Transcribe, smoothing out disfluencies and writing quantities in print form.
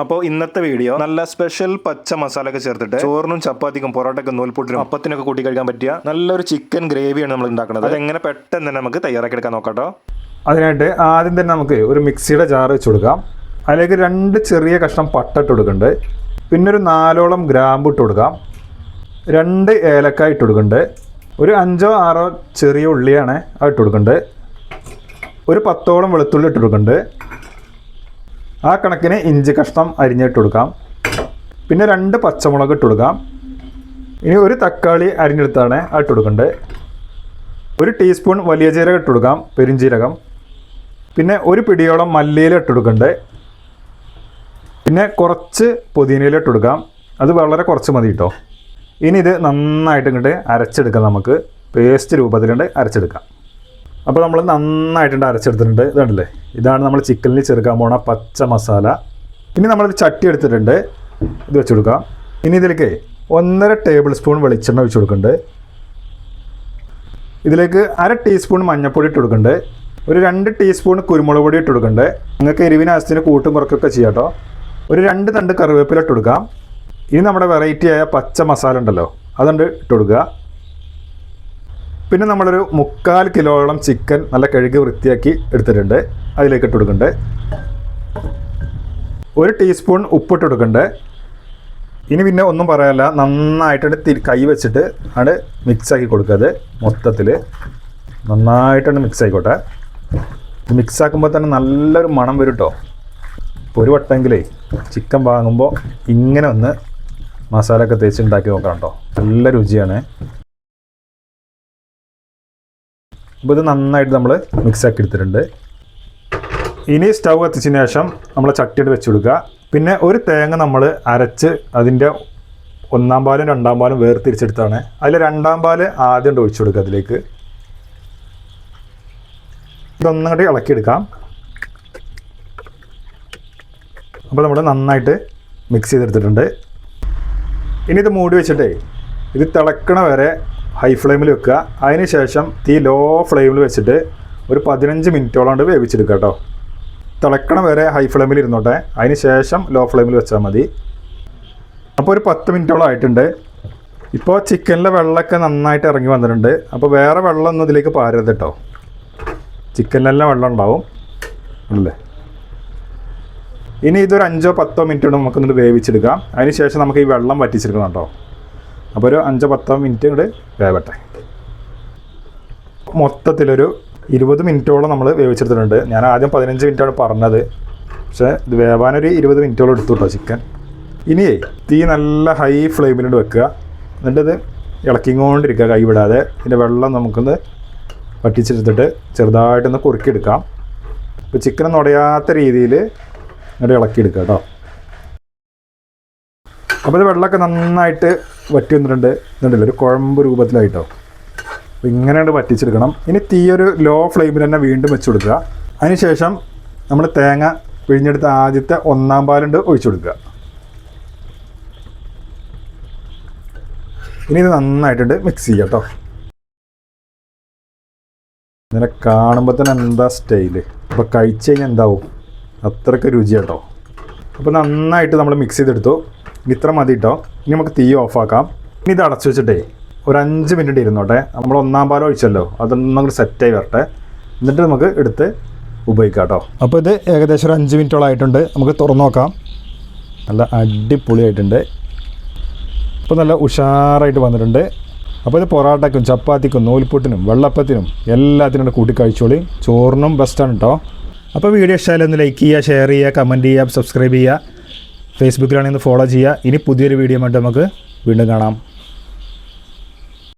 അപ്പോൾ ഇന്നത്തെ വീഡിയോ നല്ല സ്പെഷ്യൽ പച്ച മസാല ഒക്കെ ചേർത്തിട്ട് ചോറിനും ചപ്പാത്തിക്കും പൊറോട്ടയ്ക്കും നൂൽപുട്ടിനും അപ്പത്തിനൊക്കെ കൂട്ടി കഴിക്കാൻ പറ്റിയ നല്ലൊരു ചിക്കൻ ഗ്രേവിയാണ് നമ്മൾ ഉണ്ടാക്കുന്നത്. അതെങ്ങനെ പെട്ടെന്ന് തന്നെ നമുക്ക് തയ്യാറാക്കിയെടുക്കാൻ നോക്കാട്ടോ. അതിനായിട്ട് ആദ്യം തന്നെ നമുക്ക് ഒരു മിക്സിയുടെ ജാർ വെച്ച് കൊടുക്കാം. അതിലേക്ക് 2 ചെറിയ കഷ്ണം പട്ട ഇട്ട് കൊടുക്കുന്നുണ്ട്. പിന്നെ ഒരു 4ഓളം ഗ്രാമ്പ് ഇട്ട് കൊടുക്കാം. 2 ഏലക്കായ ഇട്ട് കൊടുക്കുന്നുണ്ട്. ഒരു 5ഓ 6ഓ ചെറിയ ഉള്ളിയാണ് അത് ഇട്ട് കൊടുക്കുന്നുണ്ട്. ഒരു 10ഓളം വെളുത്തുള്ളി ഇട്ട് കൊടുക്കുന്നുണ്ട്. ആ കണക്കിന് ഇഞ്ചി കഷ്ണം അരിഞ്ഞിട്ട് കൊടുക്കാം. പിന്നെ 2 പച്ചമുളക് ഇട്ട് കൊടുക്കാം. ഇനി ഒരു തക്കാളി അരിഞ്ഞെടുത്താണ് അത് ഇട്ട് കൊടുക്കേണ്ടത്. 1 ടീസ്പൂൺ വലിയ ജീരകം ഇട്ട് കൊടുക്കാം, പെരുംജീരകം. പിന്നെ ഒരു പിടിയോളം മല്ലിയില ഇട്ട് കൊടുക്കേണ്ടത്. പിന്നെ കുറച്ച് പുതിനയില ഇട്ട് കൊടുക്കാം. അത് വളരെ കുറച്ച് മതി കേട്ടോ. ഇനി ഇത് നന്നായിട്ട് ഇങ്ങോട്ട് അരച്ചെടുക്കാം. നമുക്ക് പേസ്റ്റ് രൂപത്തിലുണ്ട് അരച്ചെടുക്കാം. അപ്പോൾ നമ്മൾ നന്നായിട്ടുണ്ട് അരച്ചെടുത്തിട്ടുണ്ട്. ഇതുണ്ടല്ലേ, ഇതാണ് നമ്മൾ ചിക്കനിൽ ചേർക്കാൻ പോണ പച്ച മസാല. ഇനി നമ്മളൊരു ചട്ടി എടുത്തിട്ടുണ്ട്, ഇത് വെച്ച് കൊടുക്കാം. ഇനി ഇതിലേക്ക് 1.5 ടേബിൾ സ്പൂൺ വെളിച്ചെണ്ണ ഒഴിച്ച് കൊടുക്കുന്നുണ്ട്. ഇതിലേക്ക് 1/2 ടീസ്പൂൺ മഞ്ഞൾപ്പൊടി ഇട്ട് കൊടുക്കുന്നുണ്ട്. ഒരു 2 ടീസ്പൂൺ കുരുമുളക് പൊടി ഇട്ട് കൊടുക്കുന്നുണ്ട്. നിങ്ങൾക്ക് എരിവിന് ആവശ്യത്തിന് കൂട്ടും കുറക്കൊക്കെ ചെയ്യാം കേട്ടോ. ഒരു 2 തണ്ട് കറിവേപ്പില ഇട്ട് കൊടുക്കാം. ഇനി നമ്മുടെ വെറൈറ്റി ആയ പച്ച മസാല ഉണ്ടല്ലോ, അതുകൊണ്ട് ഇട്ട് കൊടുക്കുക. പിന്നെ നമ്മളൊരു 3/4 കിലോയോളം ചിക്കൻ നല്ല കഴുകി വൃത്തിയാക്കി എടുത്തിട്ടുണ്ട്, അതിലേക്ക് ഇട്ട് കൊടുക്കുന്നുണ്ട്. 1 ടീസ്പൂൺ ഉപ്പിട്ട് കൊടുക്കുന്നുണ്ട്. ഇനി പിന്നെ ഒന്നും പറയാനില്ല, നന്നായിട്ടുണ്ട് കൈ വെച്ചിട്ട് ആണ് മിക്സാക്കി കൊടുക്കുക. അത് മൊത്തത്തിൽ നന്നായിട്ടുണ്ട് മിക്സ് ആയിക്കോട്ടെ. മിക്സ് ആക്കുമ്പോൾ തന്നെ നല്ലൊരു മണം വരും കേട്ടോ. ഒരു വട്ടമെങ്കിലേ ചിക്കൻ വാങ്ങുമ്പോൾ ഇങ്ങനെ ഒന്ന് മസാല ഒക്കെ തേച്ച് ഉണ്ടാക്കി നോക്കണം കേട്ടോ, നല്ല രുചിയാണ്. അപ്പോൾ ഇത് നന്നായിട്ട് നമ്മൾ മിക്സാക്കി എടുത്തിട്ടുണ്ട്. ഇനി സ്റ്റൗ കത്തിച്ചതിന് ശേഷം നമ്മൾ ചട്ടിയിട്ട് വെച്ച് കൊടുക്കുക. പിന്നെ ഒരു തേങ്ങ നമ്മൾ അരച്ച് അതിൻ്റെ 1-ാം പാലും 2-ാം പാലും വേർതിരിച്ചെടുത്താണ്. അതിൽ 2-ാം പാല് ആദ്യം ഒഴിച്ചു കൊടുക്കുക അതിലേക്ക്. ഇതൊന്നുകൂടി ഇളക്കിയെടുക്കാം. അപ്പോൾ നമ്മൾ നന്നായിട്ട് മിക്സ് ചെയ്തെടുത്തിട്ടുണ്ട്. ഇനി ഇത് മൂടി വെച്ചിട്ടേ ഇത് തിളക്കണ വരെ ഹൈ ഫ്ലെയിമിൽ വെക്കുക. അതിന് ശേഷം തീ ലോ ഫ്ലെയിമിൽ വെച്ചിട്ട് ഒരു 15 മിനിറ്റോളം കൊണ്ട് വേവിച്ചെടുക്കുക കേട്ടോ. തിളക്കണ വരെ ഹൈ ഫ്ലെയിമിൽ ഇരുന്നോട്ടെ, അതിന് ശേഷം ലോ ഫ്ലെയിമിൽ വെച്ചാൽ മതി. അപ്പോൾ ഒരു 10 മിനിറ്റോളം ആയിട്ടുണ്ട്. ഇപ്പോൾ ചിക്കനിലെ വെള്ളമൊക്കെ നന്നായിട്ട് ഇറങ്ങി വന്നിട്ടുണ്ട്. അപ്പോൾ വേറെ വെള്ളമൊന്നും ഇതിലേക്ക് പാരരുത് കേട്ടോ, ചിക്കനിലെല്ലാം വെള്ളം ഉണ്ടാവും അല്ലേ. ഇനി ഇതൊരു 5-10 മിനിറ്റ് കൊണ്ട് നമുക്കൊന്നിട്ട് വേവിച്ചെടുക്കാം. അതിന് ശേഷം നമുക്ക് ഈ വെള്ളം വറ്റിച്ചെടുക്കണം കേട്ടോ. അപ്പോൾ ഒരു 5-10 മിനിറ്റ് ഇങ്ങോട്ട് വേവട്ടെ. മൊത്തത്തിലൊരു 20 മിനിറ്റോളം നമ്മൾ വേവിച്ചെടുത്തിട്ടുണ്ട്. ഞാൻ ആദ്യം 15 മിനിറ്റാണ് പറഞ്ഞത്, പക്ഷേ ഇത് വേവാനൊരു 20 മിനിറ്റോളം എടുത്തു കേട്ടോ ചിക്കൻ. ഇനിയേ തീ നല്ല ഹൈ ഫ്ലെയിമിലോട്ട് വെക്കുക. എന്നിട്ടിത് ഇളക്കിക്കൊണ്ടിരിക്കുക കൈ വിടാതെ. ഇതിൻ്റെ വെള്ളം നമുക്കൊന്ന് വറ്റിച്ചെടുത്തിട്ട് ചെറുതായിട്ടൊന്ന് കുറുക്കിയെടുക്കാം. ഇപ്പോൾ ചിക്കൻ ഉടയാത്ത രീതിയിൽ എന്നിട്ട് ഇളക്കിയെടുക്കുക കേട്ടോ. അപ്പോൾ ഇത് വെള്ളമൊക്കെ നന്നായിട്ട് വറ്റി വന്നിട്ടുണ്ട്. ഇതുണ്ടല്ലോ ഒരു കുഴമ്പ് രൂപത്തിലായിട്ടോ. അപ്പോൾ ഇങ്ങനെയാണ് വറ്റിച്ചെടുക്കണം. ഇനി തീ ഒരു ലോ ഫ്ലെയിമിൽ തന്നെ വീണ്ടും വെച്ച് കൊടുക്കുക. അതിന് ശേഷം നമ്മൾ തേങ്ങ പിഴിഞ്ഞെടുത്ത ആദ്യത്തെ 1-ാം പാലുണ്ട് ഒഴിച്ചു കൊടുക്കുക. ഇനി ഇത് നന്നായിട്ടുണ്ട് മിക്സ് ചെയ്യുക കേട്ടോ. ഇങ്ങനെ കാണുമ്പോൾ തന്നെ എന്താ സ്റ്റൈല്. അപ്പോൾ കഴിച്ച് കഴിഞ്ഞാൽ എന്താവും, അത്രയ്ക്ക് രുചി കേട്ടോ. അപ്പോൾ നന്നായിട്ട് നമ്മൾ മിക്സ് ചെയ്തെടുത്തു. ഇത്ര മതി കേട്ടോ. ഇനി നമുക്ക് തീ ഓഫാക്കാം. ഇനി ഇത് അടച്ചു വെച്ചിട്ടേ ഒരു 5 മിനിറ്റ് ഇരുന്നോട്ടെ. നമ്മൾ 1-ാം പാൽ ഒഴിച്ചല്ലോ, അതൊന്നും സെറ്റായി വരട്ടെ. എന്നിട്ട് നമുക്ക് എടുത്ത് ഉപയോഗിക്കാം കേട്ടോ. അപ്പോൾ ഇത് ഏകദേശം ഒരു 5 മിനിറ്റോളം ആയിട്ടുണ്ട്. നമുക്ക് തുറന്നു നോക്കാം. നല്ല അടിപൊളിയായിട്ടുണ്ട്. അപ്പോൾ നല്ല ഉഷാറായിട്ട് വന്നിട്ടുണ്ട്. അപ്പോൾ ഇത് പൊറോട്ടയ്ക്കും ചപ്പാത്തിക്കും നൂൽപുട്ടിനും വെള്ളപ്പത്തിനും എല്ലാത്തിനും കൂട്ടി കഴിച്ചോളി. ചോറിനും ബെസ്റ്റാണ് കേട്ടോ. അപ്പോൾ വീഡിയോ ഇഷ്ടമായാലും ഒന്ന് ലൈക്ക് ചെയ്യുക, ഷെയർ ചെയ്യുക, കമൻറ്റ് ചെയ്യുക, സബ്സ്ക്രൈബ് ചെയ്യുക. ഫേസ്ബുക്കിലാണെങ്കിൽ ഫോളോ ചെയ്യുക. ഇനി പുതിയൊരു വീഡിയോ ആയിട്ട് നമുക്ക് വീണ്ടും കാണാം.